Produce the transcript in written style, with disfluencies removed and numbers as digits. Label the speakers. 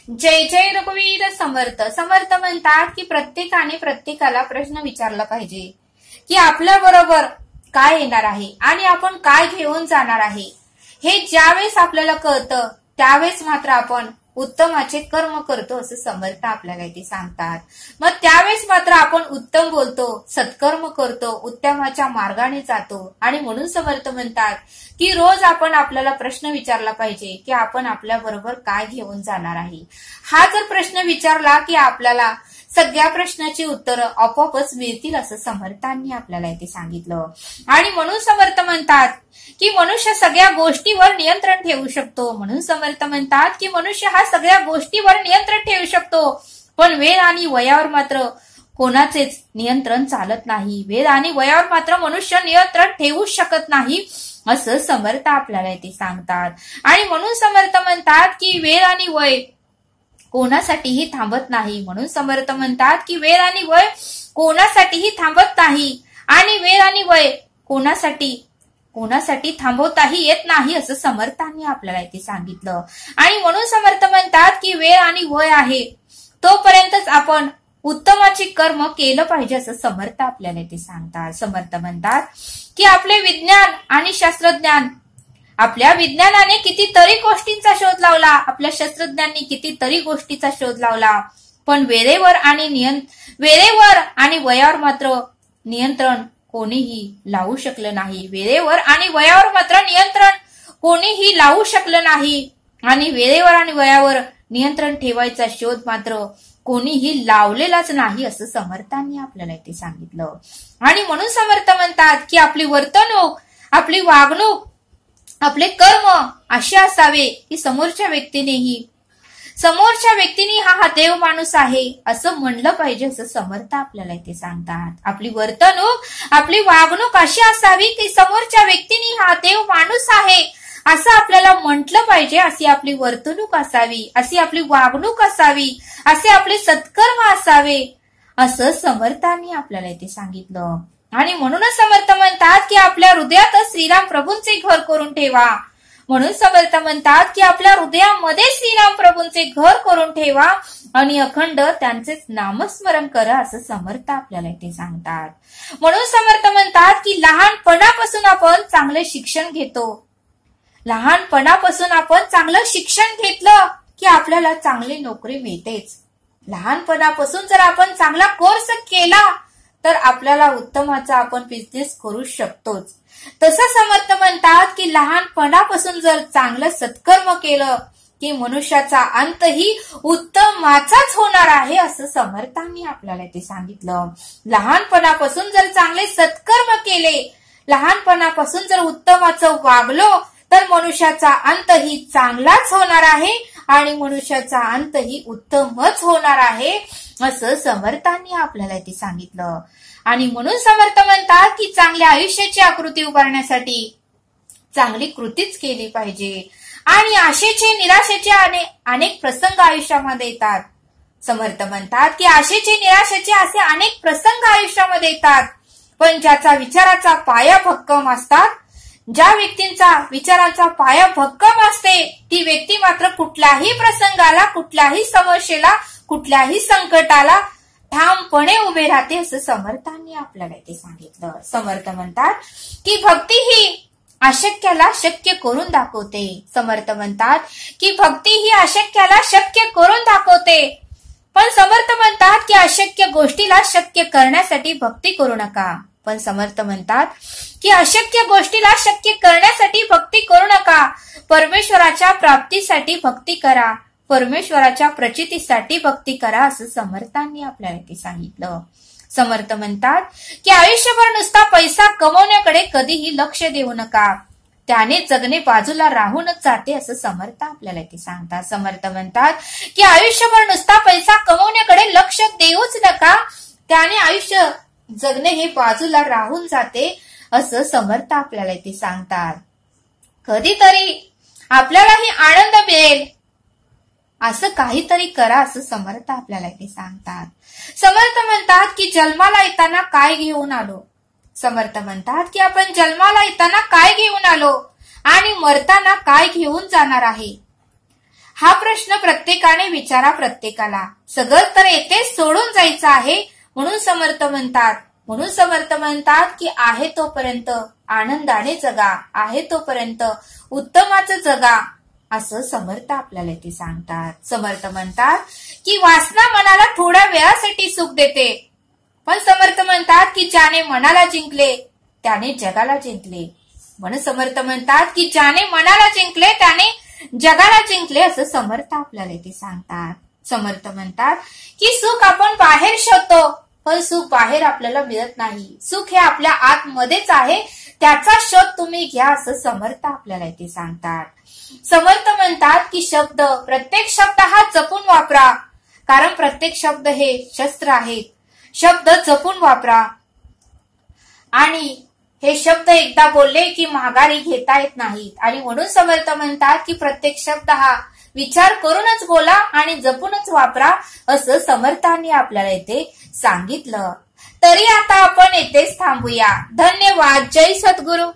Speaker 1: जय जय रघुवीर समर्थ. समर्थ म्हणतात की प्रत्येकाने प्रत्येकाला प्रश्न विचारला पाहिजे की आपल्या बरोबर काय येणार आहे आणि आपण काय घेऊन जाणार आहे. हे ज्यावेळेस आपल्याला कळतं त्यावेळेस मात्र आपण उत्तमाचे कर्म करतो असं समर्थ आपल्याला इथे सांगतात. मग त्यावेळेस मात्र आपण उत्तम बोलतो, सत्कर्म करतो, उत्तमाच्या मार्गाने जातो. आणि म्हणून समर्थ म्हणतात की रोज आपण आपल्याला प्रश्न विचारला पाहिजे की आपण आपल्या बरोबर काय घेऊन जाणार आहे. हा जर प्रश्न विचारला की आपल्याला सगळ्या प्रश्नाची उत्तरं आपोआपच मिळतील असं समर्थांनी आपल्याला इथे सांगितलं. आणि म्हणून समर्थ म्हणतात की मनुष्य सगळ्या गोष्टीवर नियंत्रण ठेवू शकतो. म्हणून समर्थ म्हणतात की मनुष्य हा सगळ्या गोष्टीवर नियंत्रण ठेवू शकतो, पण वेळ आणि वयावर मात्र कोणाचेच नियंत्रण चालत नाही. वेळ आणि वयावर मात्र मनुष्य नियंत्रण ठेवू शकत नाही असं समर्थ आपल्याला इथे सांगतात. आणि म्हणून समर्थ म्हणतात की वेळ आणि वय कोणासाठीही थांबत नाही. म्हणून समर्थ म्हणतात की वेळ आणि वय कोणासाठीही थांबत नाही आणि वेळ आणि वय कोणासाठी थांबवताही येत नाही असं समर्थांनी आपल्याला इथे सांगितलं. आणि म्हणून समर्थ म्हणतात की वेळ आणि वय आहे तोपर्यंतच आपण उत्तमाचे कर्म केलं पाहिजे असं समर्थ आपल्याला इथे सांगतात. समर्थ म्हणतात की आपले विज्ञान आणि शास्त्रज्ञान, आपल्या विज्ञानाने कितीतरी गोष्टींचा शोध लावला, आपल्या शास्त्रज्ञांनी कितीतरी गोष्टीचा शोध लावला, पण वेळेवर आणि वयावर मात्र नियंत्रण कोणीही लावू शकलं नाही. वेळेवर आणि वयावर मात्र नियंत्रण कोणीही लावू शकलं नाही आणि वेळेवर आणि वयावर नियंत्रण ठेवायचा शोध मात्र कोणीही लावलेलाच नाही असं समर्थांनी आपल्याला इथे सांगितलं. आणि म्हणून समर्थ म्हणतात की आपली वर्तणूक, आपली वागणूक, आपले कर्म असे असावे की समोरच्या व्यक्तीने हा देव माणूस आहे असं म्हणलं पाहिजे असं समर्थ आपल्याला इथे सांगतात. आपली वर्तणूक, आपली वागणूक अशी असावी की समोरच्या व्यक्तीने हा देव माणूस आहे असं आपल्याला म्हटलं पाहिजे. अशी आपली वर्तणूक असावी, अशी आपली वागणूक असावी, असे आपले सत्कर्म असावे असं समर्थांनी आपल्याला इथे सांगितलं. आणि म्हणूनच समर्थ म्हणतात की आपल्या हृदयातच श्रीराम प्रभूंचे घर करून ठेवा. म्हणून समर्थ म्हणतात की आपल्या हृदयामध्ये श्रीराम प्रभूंचे घर करून ठेवा आणि अखंड त्यांचेच नामस्मरण करा असं समर्थ आपल्याला इथे सांगतात. म्हणून समर्थ म्हणतात की लहानपणापासून आपण चांगले शिक्षण घेतो. लहानपणापासून आपण चांगलं शिक्षण घेतलं की आपल्याला चांगली नोकरी मिळतेच. लहानपणापासून जर आपण चांगला कोर्स केला तर आपल्याला उत्तमाचा आपण बिझनेस करू शकतोच. तसं समर्थ म्हणतात की लहानपणापासून जर चांगलं सत्कर्म केलं की मनुष्याचा अंतही उत्तमाचाच होणार आहे असं समर्थांनी आपल्याला ते सांगितलं. लहानपणापासून जर चांगले सत्कर्म केले, लहानपणापासून जर उत्तमाचं वागलो तर मनुष्याचा अंतही चांगलाच होणार आहे आणि मनुष्याचा अंतही उत्तमच होणार आहे असं समर्थांनी आपल्याला ते सांगितलं. आणि म्हणून समर्थ म्हणतात की चांगल्या आयुष्याची आकृती उभारण्यासाठी चांगली कृतीच केली पाहिजे. आणि आशेचे, निराशेचे अनेक प्रसंग आयुष्यामध्ये येतात. समर्थ म्हणतात की आशेचे, निराशेचे असे अनेक प्रसंग आयुष्यामध्ये येतात, पण ज्याचा विचाराचा पाया भक्कम असतात, ज्या व्यक्तींचा विचाराचा पाया भक्कम असते ती व्यक्ती मात्र कुठल्याही प्रसंगाला, कुठल्याही समस्येला, कुठल्याही संकटाला ठामपणे उभे राहते असं समर्थांनी आपल्याला ते सांगितलं. समर्थ म्हणतात की भक्ती ही अशक्याला शक्य करून दाखवते. समर्थ म्हणतात की भक्ती ही अशक्याला शक्य करून दाखवते, पण समर्थ म्हणतात की अशक्य गोष्टीला शक्य करण्यासाठी भक्ती करू नका. पण समर्थ म्हणतात की अशक्य गोष्टीला शक्य करण्यासाठी भक्ती करू नका. परमेश्वराच्या प्राप्तीसाठी भक्ती करा, परमेश्वराच्या प्रचितीसाठी भक्ती करा असं समर्थांनी आपल्याला ते सांगितलं. समर्थ म्हणतात की आयुष्यभर नुसता पैसा कमवण्याकडे कधीही लक्ष देऊ नका, त्याने जगणे बाजूला राहूनच जाते असं समर्थ आपल्याला ते सांगतात. समर्थ म्हणतात की आयुष्यभर नुसता पैसा कमवण्याकडे लक्ष देऊच नका, त्याने आयुष्य जगणे हे बाजूला राहून जाते असं समर्थ आपल्याला ते सांगतात. कधीतरी आपल्यालाही आनंद मिळेल असं काहीतरी करा असं समर्थ आपल्याला ते सांगतात. समर्थ म्हणतात की जन्माला येताना काय घेऊन आलो. समर्थ म्हणतात की आपण जन्माला येताना काय घेऊन आलो आणि मरताना काय घेऊन जाणार आहे. हा प्रश्न प्रत्येकाने विचारा प्रत्येकाला. सगळं तर येथे सोडून जायचं आहे म्हणून समर्थ म्हणतात की आहे तोपर्यंत आनंदाने जगा, आहे तोपर्यंत उत्तमाचं जगा, असं समर्थ आपल्याला इथे सांगतात. समर्थ म्हणतात की वासना मनाला थोड्या वेळासाठी सुख देते, पण समर्थ म्हणतात की ज्याने मनाला जिंकले त्याने जगाला जिंकले. म्हणून समर्थ म्हणतात की ज्याने मनाला जिंकले त्याने जगाला जिंकले, असं समर्थ आपल्याला इथे सांगतात. समर्थ म्हणतात की सुख आपण बाहेर शोधतो, पण सुख बाहेर आपल्याला मिळत नाही. सुख हे आपल्या आतमध्येच आहे, त्याचा शोध तुम्ही घ्या, असं समर्थ आपल्याला इथे सांगतात. समर्थ म्हणतात की प्रत्येक शब्द हा जपून वापरा, कारण प्रत्येक शब्द हे शस्त्र आहेत. शब्द जपून वापरा आणि हे शब्द एकदा बोलले की माघारी घेता येत नाहीत. आणि म्हणून समर्थ म्हणतात की प्रत्येक शब्द हा विचार करूनच बोला आणि जपूनच वापरा, असं समर्थांनी आपल्याला इथे सांगितलं. तरी आता आपण येथेच थांबूया. धन्यवाद. जय सद्गुरू.